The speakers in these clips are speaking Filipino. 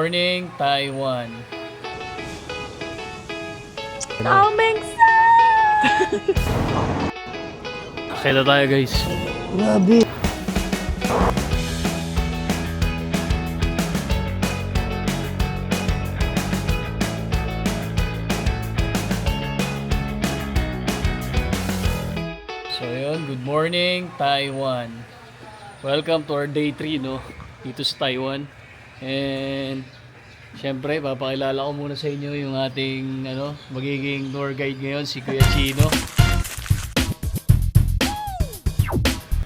morning, Taiwan. Kaya tayo guys. Grabe. So yun, good morning, Taiwan. Welcome to our day 3, no? Dito sa Taiwan. And syempre, papakilala ko muna sa inyo yung ating magiging tour guide ngayon, si Kuya Chino.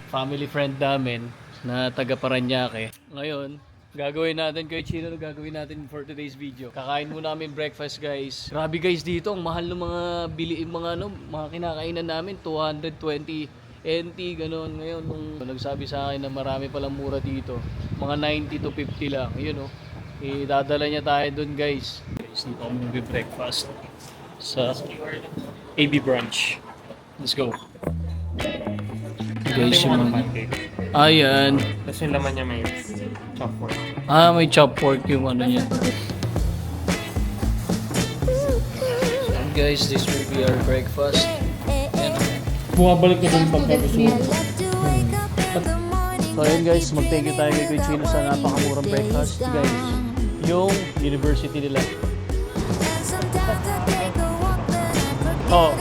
Family friend namin na taga Paranaque. Ngayon, gagawin natin Kuya Chino, gagawin natin for today's video. Kakain muna namin breakfast, guys. Grabe guys dito, ang mahal ng mga mga kinakainan namin, 220 NT ganoon. Ngayon nung nagsabi sa akin na marami palang mura dito, mga 90 to 50 lang. Yun oh. Idadala niya tayo dun, guys. Dito kami mag-breakfast sa AB Brunch. Let's go. Guys, yung ayan. Tapos yung laman niya may chop pork. May chop pork yung niya. So, guys, this will be our breakfast. Bumabalik ka dun pagka gusto mo. So ayun guys, mag-thank you tayo kay Kuya Chino sa napakamurang breakfast, guys. Yung university nila. Oh.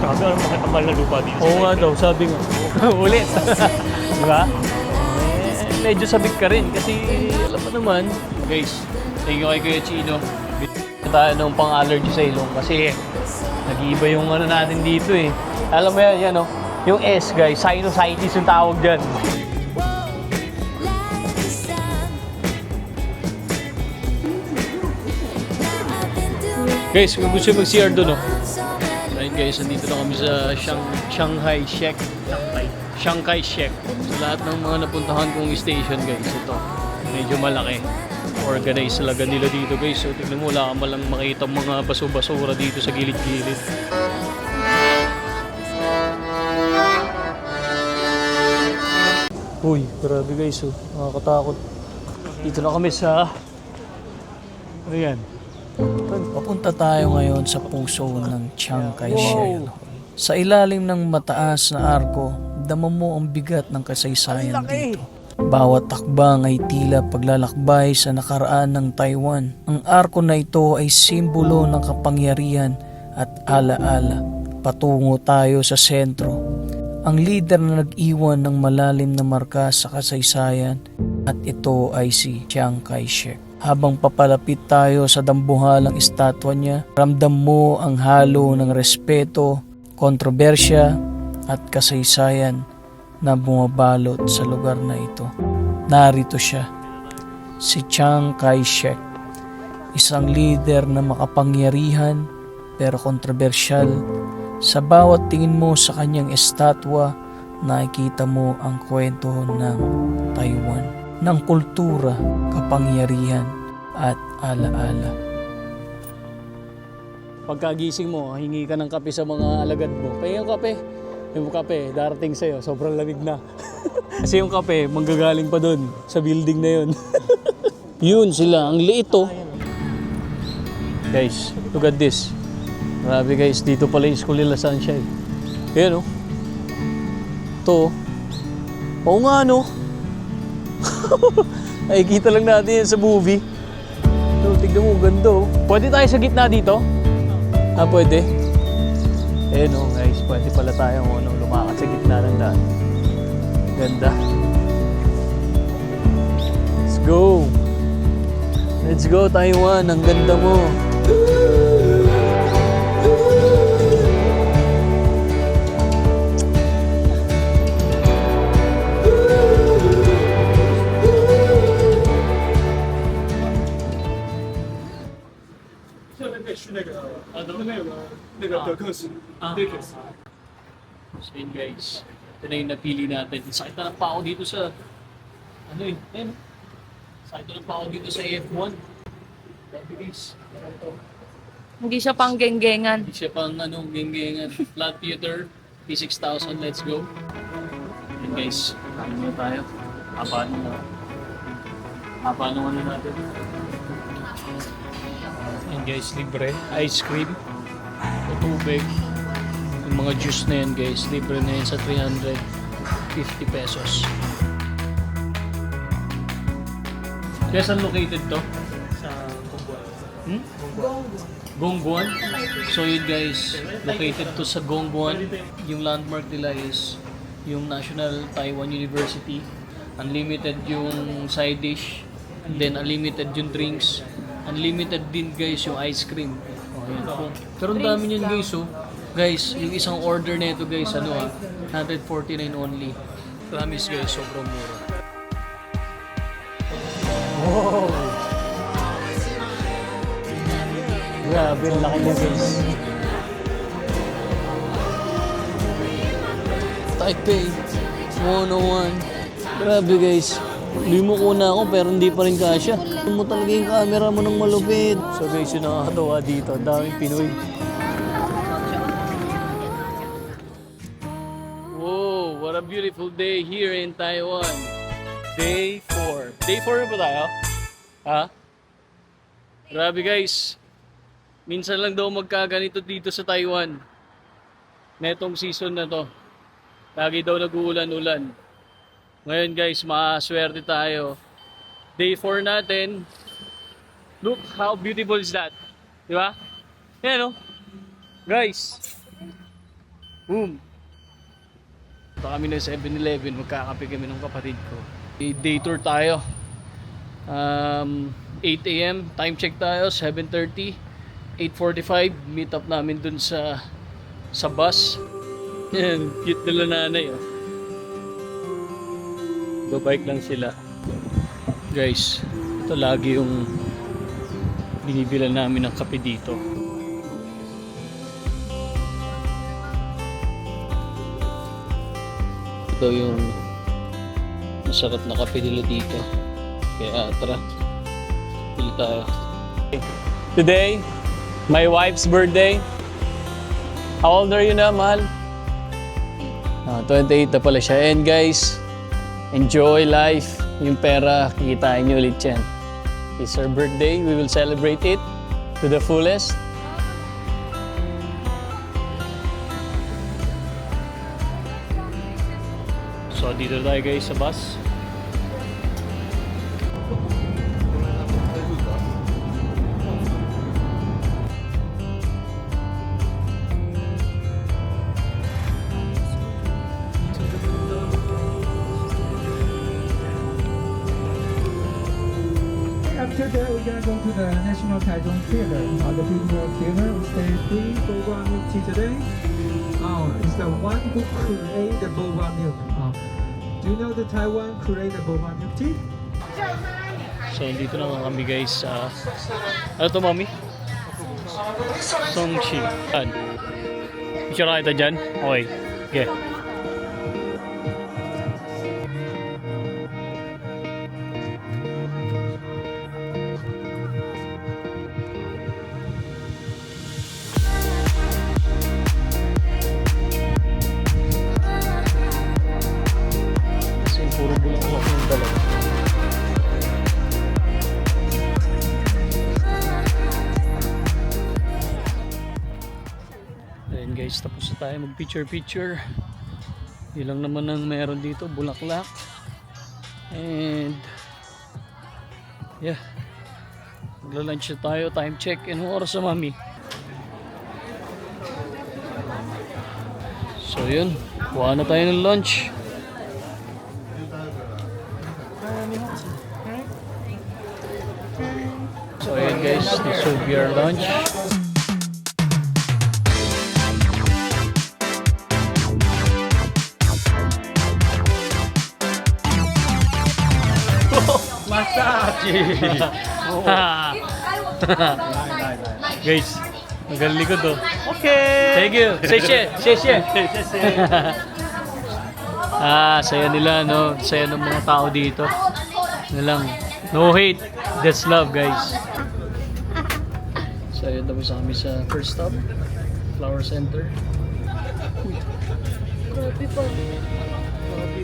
Grabe, ano makitambal na lupa dito? Oo nga daw, sabi nga. Ulit. Diba? Medyo sabik ka rin kasi alam mo naman. Guys, thank you kay Kuya Chino. Tayo ng pang-allergy sa ilong kasi nag-iiba yung natin dito eh. Alam mo yan oh. Yung S guys, sinusitis yung tawag dyan. Guys, kung gusto mag-CR doon oh. Ayun guys, nandito na kami sa Shanghai Shek. Shanghai Shek. Sa lahat ng mga napuntahan kong station guys, ito. Medyo malaki. Organized talaga nila dito guys. So tignan mo, wala ka malang makita mga baso-basura dito sa gilid-gilid. Uy, grabe guys oh. Nakakatakot. Dito na kami sa... Ano yan? Papunta tayo ngayon sa puso ng Chiang Kai-shek. Sa ilalim ng mataas na arko, dama mo ang bigat ng kasaysayan dito. Bawat takbang ay tila paglalakbay sa nakaraan ng Taiwan. Ang arko na ito ay simbolo ng kapangyarihan at alaala. Patungo tayo sa sentro. Ang lider na nag-iwan ng malalim na marka sa kasaysayan at ito ay si Chiang Kai-shek. Habang papalapit tayo sa dambuhalang estatwa niya, ramdam mo ang halo ng respeto, kontrobersya at kasaysayan na bumabalot sa lugar na ito. Narito siya, si Chiang Kai-shek, isang lider na makapangyarihan pero kontrobersyal. Sa bawat tingin mo sa kanyang estatwa, nakikita mo ang kwento ng Taiwan, ng kultura, kapangyarihan at alaala. Pagkagising mo, hingi ka ng kape sa mga alagad mo. Yung kape. Yung kape, darating sa'yo. Sobrang lamig na. Kasi yung kape, manggagaling pa dun sa building na yun. Yun sila. Ang liit oh. Guys, look at this. Grabe guys, dito pala yung school nila Sunshine. Ayan oh. Ito oh. Oo nga no. Nakikita lang natin yan sa movie. Ito, tignan mo, ganda oh. Pwede tayo sa gitna dito? Pwede. Ayan o guys, pwede pala tayo lumakas sa gitna ng daan. Ganda. Let's go. Let's go Taiwan, ang ganda mo. So yun guys, ito na yung napili natin. Sakit na ng pao dito sa sakit na ng pao dito sa F1. Grabe guys. Hindi siya pang genggengan. Hindi siya pang genggengan. Flat Theater, P6000, let's go. Yun guys, kain na tayo. Kapaano na. Haba nung ano natin. Yan guys, libre. Ice cream. O tubig. Yung mga juice na yan guys, libre na yan sa 350 pesos. Kaya saan located to? Sa Gongguan. Gongguan. So yun guys, located to sa Gongguan. Yung landmark nila is yung National Taiwan University. Unlimited yung side dish. And then unlimited yung drinks. Unlimited din guys yung ice cream. Oh, yun po. Pero ang dami niyan guys oh. Guys, yung isang order na ito guys, ano 149 only. Promise guys, sobrang mura. Wow! Grabe, ang laki niya guys. Taipei 101. Grabe guys. Limo ko na ako pero hindi pa rin kasya. Mo talaga yung camera mo ng malupit. So guys, yung nakakatawa dito. Ang daming Pinoy. Whoa, what a beautiful day here in Taiwan. Day 4. Day 4 ba tayo? Ha? Grabe guys. Minsan lang daw magkaganito dito sa Taiwan. Netong season na to. Lagi daw nag-uulan-ulan. Ngayon guys, maswerte tayo. Day 4 natin. Look how beautiful is that. Di ba? Yan o. Guys. Boom. Ito kami na 7-Eleven. Magkakape kami ng kapatid ko. Day tour tayo. 8 AM. Time check tayo. 7:30. 8:45. Meet up namin dun sa bus. Yan. Cute nila nanay oh. Babike lang sila. Guys, ito lagi yung binibilan namin ng kape dito. Ito yung masarap na kape nila dito. Kaya tara, pili tayo. Today, my wife's birthday. How old are you na, mahal? 28 na pala siya. And guys, enjoy life. Yung pera, kikitain nyo ulit yan. It's her birthday. We will celebrate it to the fullest. So, dito tayo guys sa bus. After that, we're gonna go to the National Taichung Theater. The People Theater. We stay free boba milk tea today. It's the one who created the boba milk. Do you know the Taiwan created boba milk tea? So, dito na nga kami guys sa... ano to, mami? Songchi. Saan? Picture na kita dyan? Okay. Okay. Kasi puro bulak-bulak yung dalawa. Ayan guys, tapos na tayo mag picture. Yun lang naman ang meron dito, bulaklak. And yeah, magla-lunch na tayo. Time check. Anong oras na, mami? So yun, kuha na tayo ng lunch. So yun guys, this will be our lunch. Guys, ang galing likod oh. Okay. Thank you. Sheshe. Saya nila no. Saya ng mga tao dito. Na lang. No hate. That's love, guys. So, yun tapos kami sa first stop. Flower Center. Grabe pa. Grabe.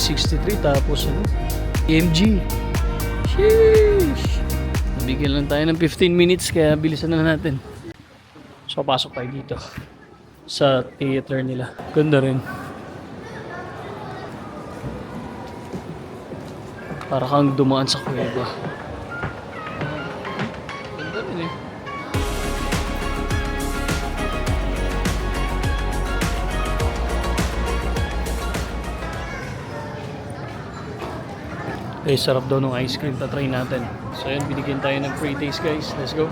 63 tapos ano? AMG. Sheesh! Nabigyan lang tayo ng 15 minutes kaya bilisan na natin. So pasok tayo dito sa theater nila. Ganda rin. Para kang dumaan sa kuweba. Ganda rin eh. Eh, sarap daw ng ice cream. Tatry natin. So, yun. Binigyan tayo ng free taste, guys. Let's go.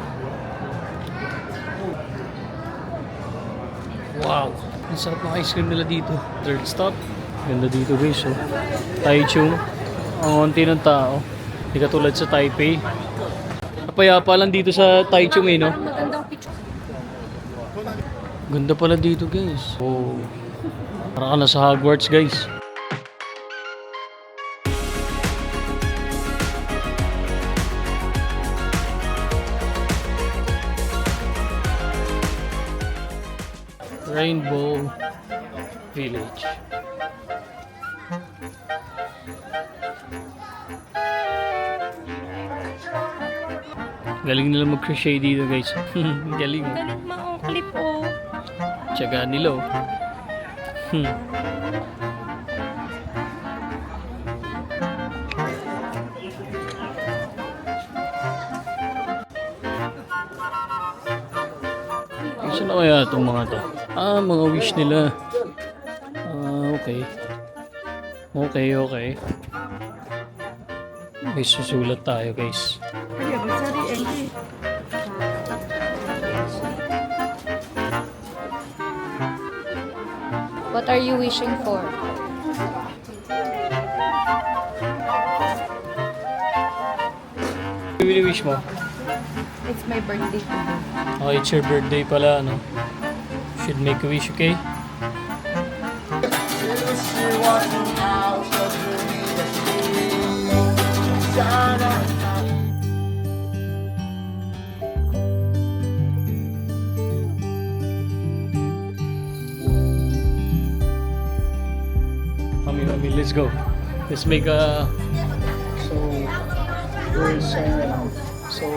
Wow! Ang sarap ng ice cream nila dito. Third stop. Ganda dito, guys. Oh. Taichung. Ang konti ng tao. Hindi katulad sa Taipei. Napayapa lang dito sa Taichung eh, no? Magandang picture. Ganda pala dito, guys. Oh. Para ka na sa Hogwarts, guys. Rainbow Village. Galing nila mag-crochet dito, guys. Galing. Galing mga clip oh. Tiyaga nila, oh. Saan na kaya itong mga to? Ah, mga wish nila. Ah, okay. Okay. May susulat tayo, guys. What are you wishing for? Ano wish mo? It's my birthday today. Oh, it's your birthday pala, ano? Should make a wish, okay? Mami, let's go. Let's make a... So,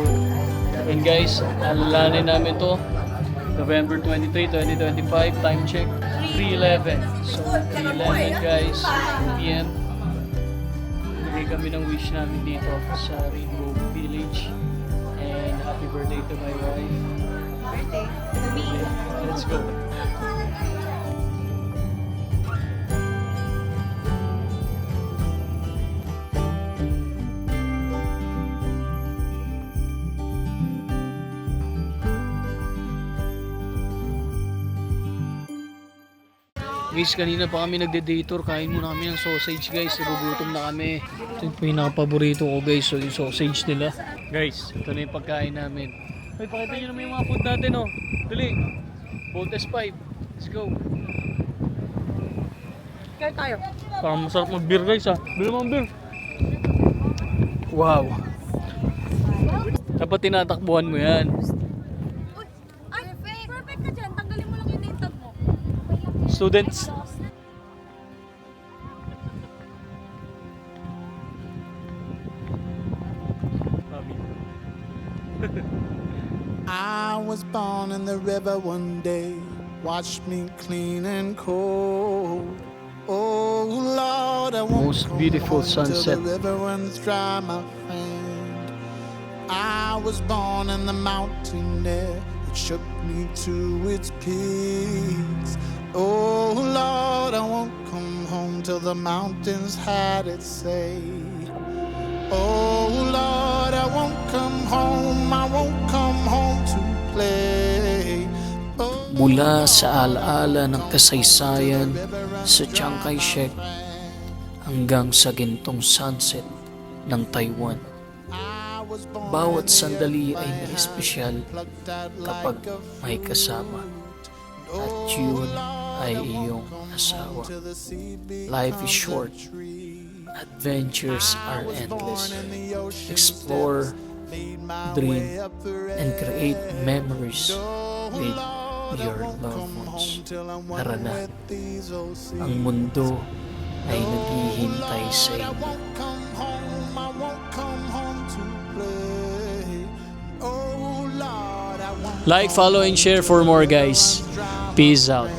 and guys, alalanin namin to. November 23, 2025, time check, 3:11. So, 3:11 guys, PM. Bigay kami ng wish namin dito sa Rainbow Village. And happy birthday to my wife. Birthday to me. Let's go. Guys, kanina pa kami nagde-dator. Kain muna kami ng sausage, guys. Nagugutom na kami. Ito yung pinaka-paborito ko, guys. So, yung sausage nila. Guys, ito na yung pagkain namin. Hey, pakita nyo naman yung mga food natin, oh. Dali. Voltes 5. Let's go. Kaya tayo. Parang masarap mag-beer, guys, ha. Bili mo ang beer. Wow. Dapat tinatakbuhan mo yan. Ay, perfect ka dyan. Tanggalin mo lang yung name tag mo. Students. I was born in the river one day, watch me clean and cold. Oh Lord, I won't Most come beautiful home till sunset. the river runs dry, my friend. I was born in the mountain air, it shook me to its peaks. Oh Lord, I won't come home till the mountains had its say. Oh Lord, I won't come home to play. Oh, Mula sa alaala ng kasaysayan sa Chiang Kai-shek hanggang sa gintong sunset ng Taiwan. Bawat sandali ay may espesyal kapag may kasama at yun ay iyong asawa. Life is short. Adventures are endless. Explore, dream, and create memories with your loved ones. Tara na. Ang mundo ay naghihintay sa I inyo. won't come home, I won't come home to play. Oh Lord, I won't Like, follow, and share for more guys. Peace out.